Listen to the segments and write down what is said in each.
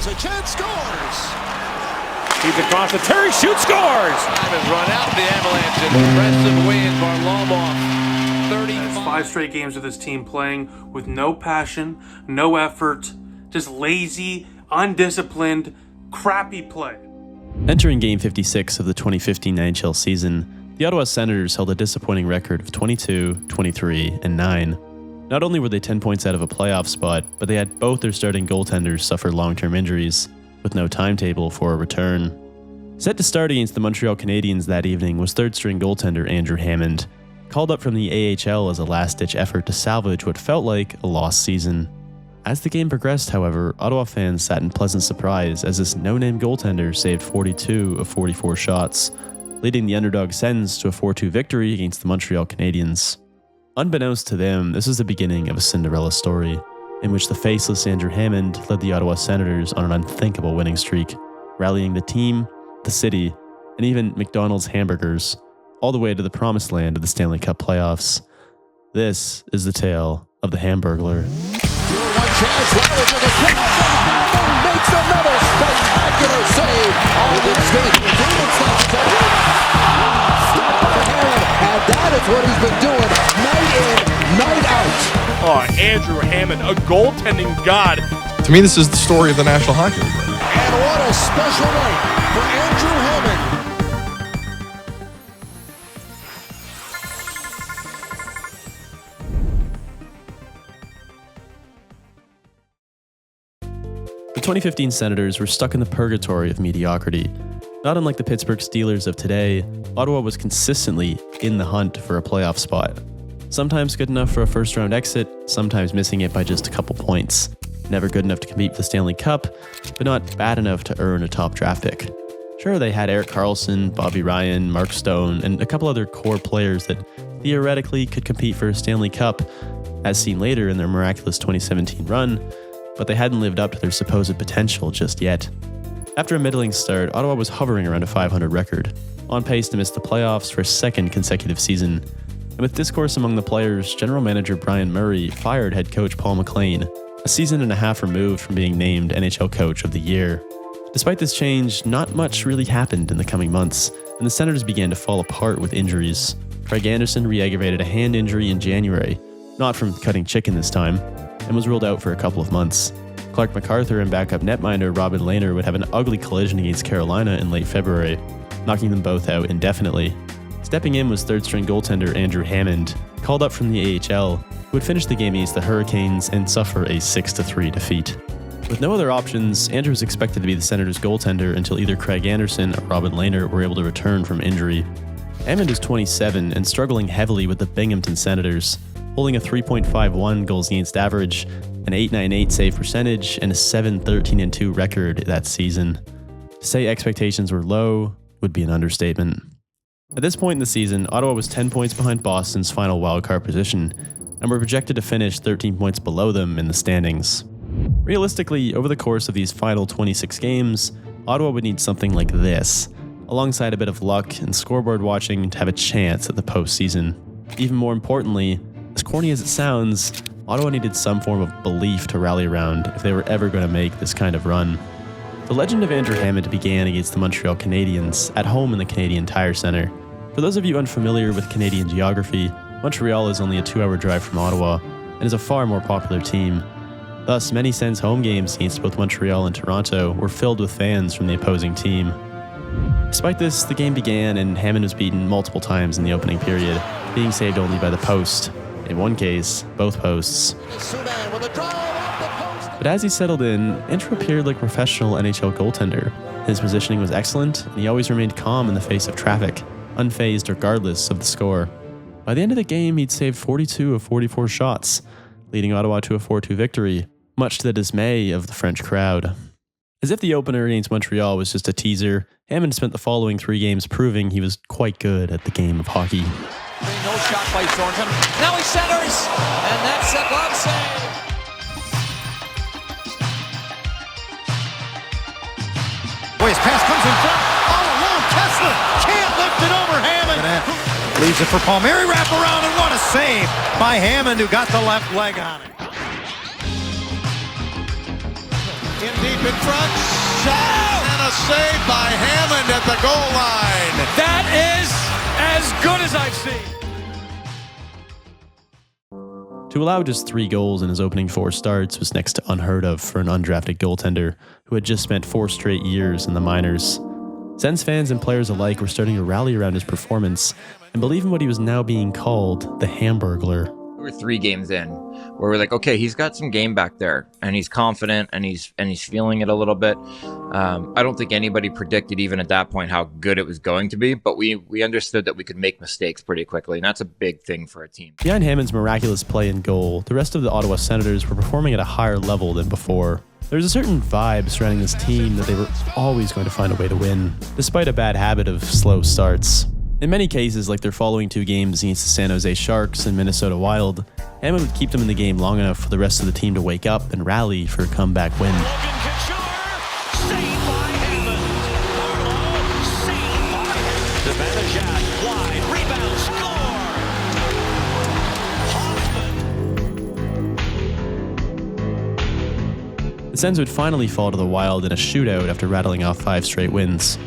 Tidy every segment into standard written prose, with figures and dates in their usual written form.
There's a chance, scores! He's across the Terry, shoots, scores! Time has run out the Avalanche. Impressive win for Varlamov. 35. That's 5 straight games with this team playing with no passion, no effort, just lazy, undisciplined, crappy play. Entering Game 56 of the 2015 NHL season, the Ottawa Senators held a disappointing record of 22, 23, and 9. Not only were they 10 points out of a playoff spot, but they had both their starting goaltenders suffer long-term injuries, with no timetable for a return. Set to start against the Montreal Canadiens that evening was third-string goaltender Andrew Hammond, called up from the AHL as a last-ditch effort to salvage what felt like a lost season. As the game progressed, however, Ottawa fans sat in pleasant surprise as this no-name goaltender saved 42 of 44 shots, leading the underdog Sens to a 4-2 victory against the Montreal Canadiens. Unbeknownst to them, this is the beginning of a Cinderella story, in which the faceless Andrew Hammond led the Ottawa Senators on an unthinkable winning streak, rallying the team, the city, and even McDonald's hamburgers, all the way to the promised land of the Stanley Cup playoffs. This is the tale of the Hamburglar. One chance, Riley to the corner, makes another spectacular save on this game. And that is what he's been doing night in, night out. Oh, Andrew Hammond, a goaltending god. To me, this is the story of the National Hockey League. And what a special night for Andrew Hammond. The 2015 Senators were stuck in the purgatory of mediocrity. Not unlike the Pittsburgh Steelers of today, Ottawa was consistently in the hunt for a playoff spot. Sometimes good enough for a first-round exit, sometimes missing it by just a couple points. Never good enough to compete for the Stanley Cup, but not bad enough to earn a top draft pick. Sure, they had Erik Karlsson, Bobby Ryan, Mark Stone, and a couple other core players that theoretically could compete for a Stanley Cup, as seen later in their miraculous 2017 run, but they hadn't lived up to their supposed potential just yet. After a middling start, Ottawa was hovering around a .500 record, on pace to miss the playoffs for a second consecutive season. And with discourse among the players, general manager Brian Murray fired head coach Paul McLean, a season and a half removed from being named NHL Coach of the Year. Despite this change, not much really happened in the coming months, and the Senators began to fall apart with injuries. Craig Anderson re-aggravated a hand injury in January, not from cutting chicken this time, and was ruled out for a couple of months. Clark MacArthur and backup netminder Robin Lehner would have an ugly collision against Carolina in late February, knocking them both out indefinitely. Stepping in was third-string goaltender Andrew Hammond, called up from the AHL, who would finish the game against the Hurricanes and suffer a 6-3 defeat. With no other options, Andrew was expected to be the Senators' goaltender until either Craig Anderson or Robin Lehner were able to return from injury. Hammond is 27 and struggling heavily with the Binghamton Senators, holding a 3.51 goals against average, an .898 save percentage, and a 7-13-2 record that season. To say expectations were low would be an understatement. At this point in the season, Ottawa was 10 points behind Boston's final wildcard position, and were projected to finish 13 points below them in the standings. Realistically, over the course of these final 26 games, Ottawa would need something like this, alongside a bit of luck and scoreboard watching to have a chance at the postseason. Even more importantly, as corny as it sounds, Ottawa needed some form of belief to rally around if they were ever going to make this kind of run. The legend of Andrew Hammond began against the Montreal Canadiens at home in the Canadian Tire Centre. For those of you unfamiliar with Canadian geography, Montreal is only a 2-hour drive from Ottawa and is a far more popular team. Thus, many Sens home games against both Montreal and Toronto were filled with fans from the opposing team. Despite this, the game began and Hammond was beaten multiple times in the opening period, being saved only by the post. In one case, both posts. But as he settled in, Andrew appeared like a professional NHL goaltender. His positioning was excellent, and he always remained calm in the face of traffic, unfazed regardless of the score. By the end of the game, he'd saved 42 of 44 shots, leading Ottawa to a 4-2 victory, much to the dismay of the French crowd. As if the opener against Montreal was just a teaser, Hammond spent the following 3 games proving he was quite good at the game of hockey. No shot by Thornton. Now he centers, and that's a glove save. Boy, his pass comes in front. All alone, Kessler can't lift it over Hammond. Leaves it for Palmieri, wrap around, and what a save by Hammond, who got the left leg on it. In deep in front. Shot and a save by Hammond at the goal line. That is as good as I've seen. To allow just 3 goals in his opening 4 starts was next to unheard of for an undrafted goaltender who had just spent 4 straight years in the minors. Sens fans and players alike were starting to rally around his performance and believe in what he was now being called the Hamburglar. We were 3 games in where we're like, okay, he's got some game back there and he's confident and he's feeling it a little bit. I don't think anybody predicted even at that point how good it was going to be, but we understood that we could make mistakes pretty quickly, and that's a big thing for a team. Behind Hammond's miraculous play in goal, the rest of the Ottawa Senators were performing at a higher level than before. There was a certain vibe surrounding this team that they were always going to find a way to win, despite a bad habit of slow starts. In many cases, like their following 2 games against the San Jose Sharks and Minnesota Wild, Hammond would keep them in the game long enough for the rest of the team to wake up and rally for a comeback win. The Sens would finally fall to the Wild in a shootout after rattling off 5 straight wins.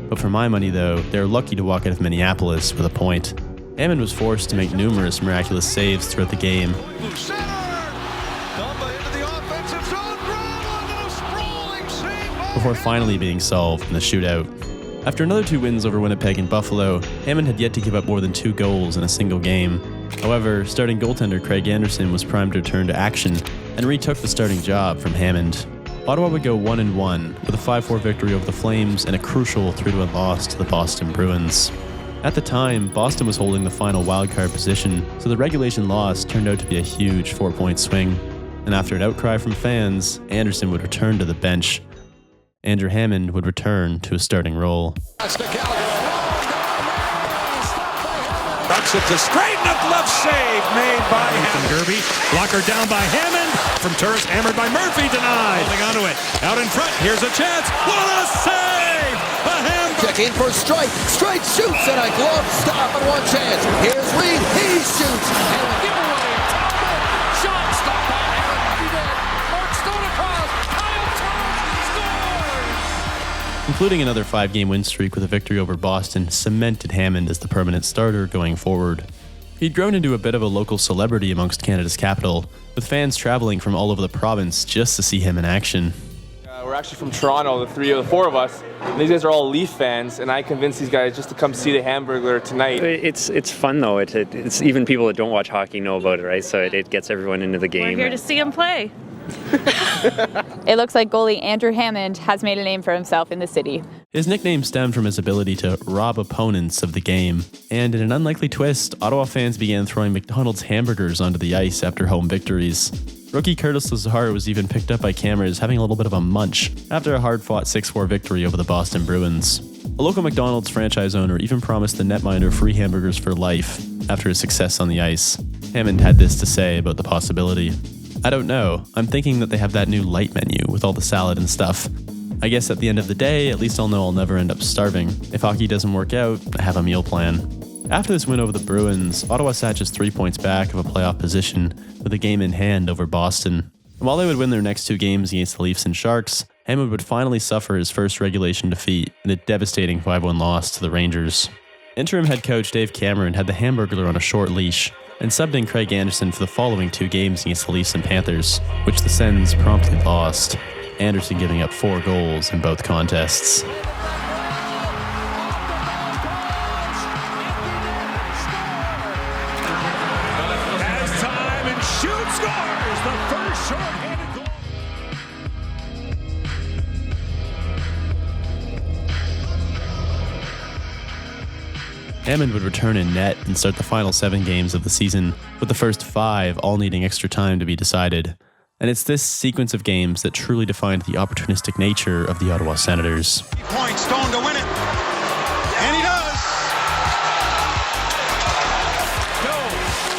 But for my money, though, they were lucky to walk out of Minneapolis with a point. Hammond was forced to make numerous miraculous saves throughout the game. Before finally being solved in the shootout. After another 2 wins over Winnipeg and Buffalo, Hammond had yet to give up more than 2 goals in a single game. However, starting goaltender Craig Anderson was primed to return to action and retook the starting job from Hammond. Ottawa would go 1-1 with a 5-4 victory over the Flames and a crucial 3-1 loss to the Boston Bruins. At the time, Boston was holding the final wildcard position, so the regulation loss turned out to be a huge 4-point swing. And after an outcry from fans, Anderson would return to the bench. Andrew Hammond would return to a starting role. Ducks it to straighten up, left save made by Hammond. Gerby, blocker down by Hammond. From Turris, hammered by Murphy, denied. Holding onto it. Out in front, here's a chance. What a save! A Hammond. Check in for Strike. Strike shoots and a glove stop and 1 chance. Here's Reed. He shoots. And a giveaway. Shot stopped by Hammond. Mark Stone across. Kyle Turner scores. Including another 5-game win streak with a victory over Boston cemented Hammond as the permanent starter going forward. He'd grown into a bit of a local celebrity amongst Canada's capital, with fans traveling from all over the province just to see him in action. We're actually from Toronto, the 4 of us. And these guys are all Leaf fans, and I convinced these guys just to come see the Hamburglar tonight. It's fun though. It's even people that don't watch hockey know about it, right? So it gets everyone into the game. We're here to see him play. It looks like goalie Andrew Hammond has made a name for himself in the city. His nickname stemmed from his ability to rob opponents of the game. And in an unlikely twist, Ottawa fans began throwing McDonald's hamburgers onto the ice after home victories. Rookie Curtis Lazar was even picked up by cameras having a little bit of a munch after a hard-fought 6-4 victory over the Boston Bruins. A local McDonald's franchise owner even promised the netminder free hamburgers for life after his success on the ice. Hammond had this to say about the possibility. I don't know. I'm thinking that they have that new light menu with all the salad and stuff. I guess at the end of the day, at least I'll know I'll never end up starving. If hockey doesn't work out, I have a meal plan. After this win over the Bruins, Ottawa sat just 3 points back of a playoff position with a game in hand over Boston. And while they would win their next 2 games against the Leafs and Sharks, Hammond would finally suffer his first regulation defeat in a devastating 5-1 loss to the Rangers. Interim head coach Dave Cameron had the Hamburglar on a short leash and subbed in Craig Anderson for the following 2 games against the Leafs and Panthers, which the Sens promptly lost, Anderson giving up 4 goals in both contests. Has time and shoots, scores the first short-handed goal. Hammond would return in net and start the final 7 games of the season, with the first 5 all needing extra time to be decided. And it's this sequence of games that truly defined the opportunistic nature of the Ottawa Senators. Point Stone to win it. And he does.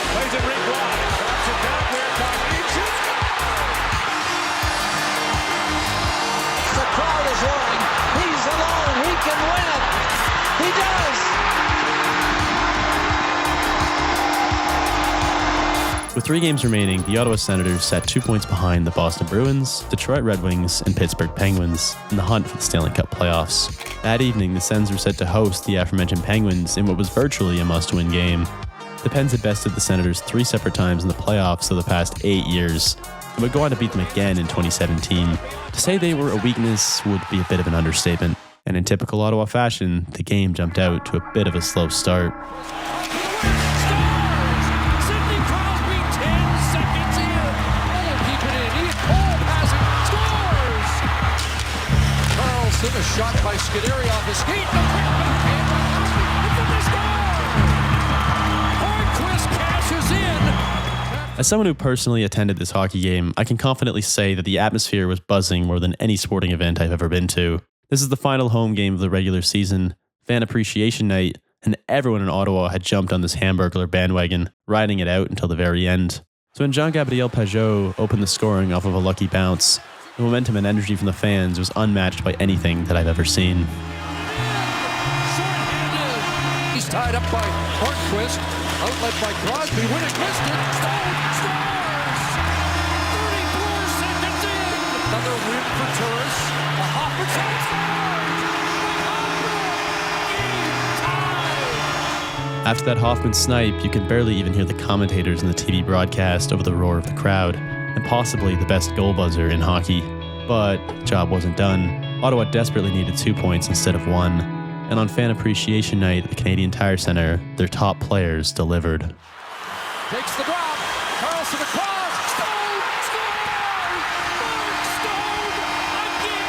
Plays it right wide. Drops it back where Coffey shoots. The crowd is roaring. He's alone. He can win it. He does. With 3 games remaining, the Ottawa Senators sat 2 points behind the Boston Bruins, Detroit Red Wings, and Pittsburgh Penguins in the hunt for the Stanley Cup playoffs. That evening, the Sens were set to host the aforementioned Penguins in what was virtually a must-win game. The Pens had bested the Senators 3 separate times in the playoffs of the past 8 years, and would go on to beat them again in 2017. To say they were a weakness would be a bit of an understatement, and in typical Ottawa fashion, the game jumped out to a bit of a slow start. A shot by Scuderi off his skate. The quick backhand by Hoffman. It's a score! Hornquist cashes in. As someone who personally attended this hockey game, I can confidently say that the atmosphere was buzzing more than any sporting event I've ever been to. This is the final home game of the regular season, fan appreciation night, and everyone in Ottawa had jumped on this Hamburglar bandwagon, riding it out until the very end. So when Jean-Gabriel Pageau opened the scoring off of a lucky bounce, the momentum and energy from the fans was unmatched by anything that I've ever seen. Short-handed. He's tied up by Hornquist. Outlet by Crosby. When it missed it. Stone scores! 34 seconds in. Another win for Turris. A Hoffman shot scores! After that Hoffman snipe, you can barely even hear the commentators in the TV broadcast over the roar of the crowd, and possibly the best goal buzzer in hockey. But the job wasn't done. Ottawa desperately needed 2 points instead of 1, and on Fan Appreciation Night at the Canadian Tire Centre, their top players delivered. Takes the drop. Carlson across. Stone scores! Mark Stone again!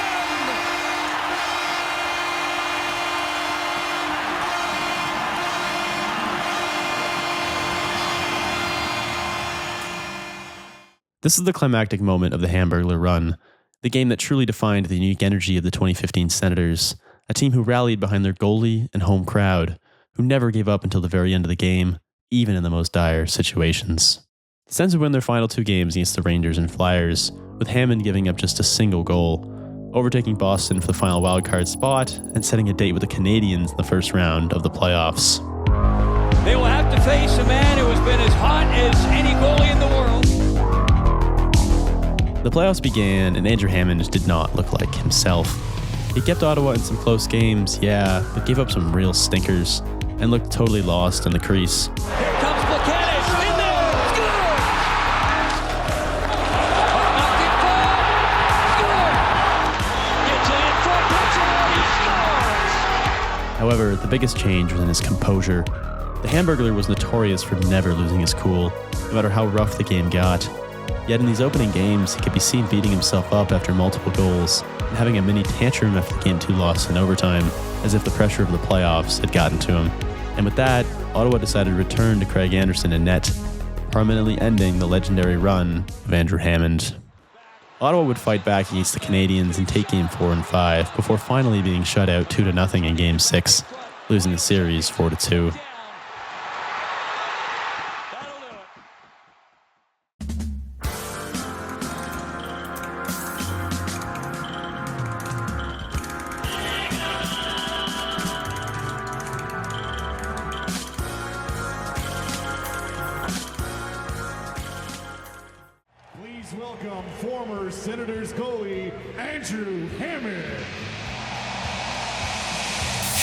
This is the climactic moment of the Hamburglar run, the game that truly defined the unique energy of the 2015 Senators, a team who rallied behind their goalie and home crowd, who never gave up until the very end of the game, even in the most dire situations. The Sens would win their final 2 games against the Rangers and Flyers, with Hammond giving up just a single goal, overtaking Boston for the final wildcard spot and setting a date with the Canadiens in the first round of the playoffs. They will have to face a man who has been as hot as any goalie in the world. The playoffs began, and Andrew Hammond did not look like himself. He kept Ottawa in some close games, yeah, but gave up some real stinkers, and looked totally lost in the crease. Here comes Placanis, in there, scores! Knocked it forward, score! Gets it in front, puts it on, he scores! However, the biggest change was in his composure. The Hamburglar was notorious for never losing his cool, no matter how rough the game got. Yet in these opening games, he could be seen beating himself up after multiple goals and having a mini tantrum after the game 2 loss in overtime, as if the pressure of the playoffs had gotten to him. And with that, Ottawa decided to return to Craig Anderson in net, permanently ending the legendary run of Andrew Hammond. Ottawa would fight back against the Canadiens and take game 4 and 5 before finally being shut out 2-0 in game 6, losing the series 4-2. Welcome former Senators goalie Andrew Hammond.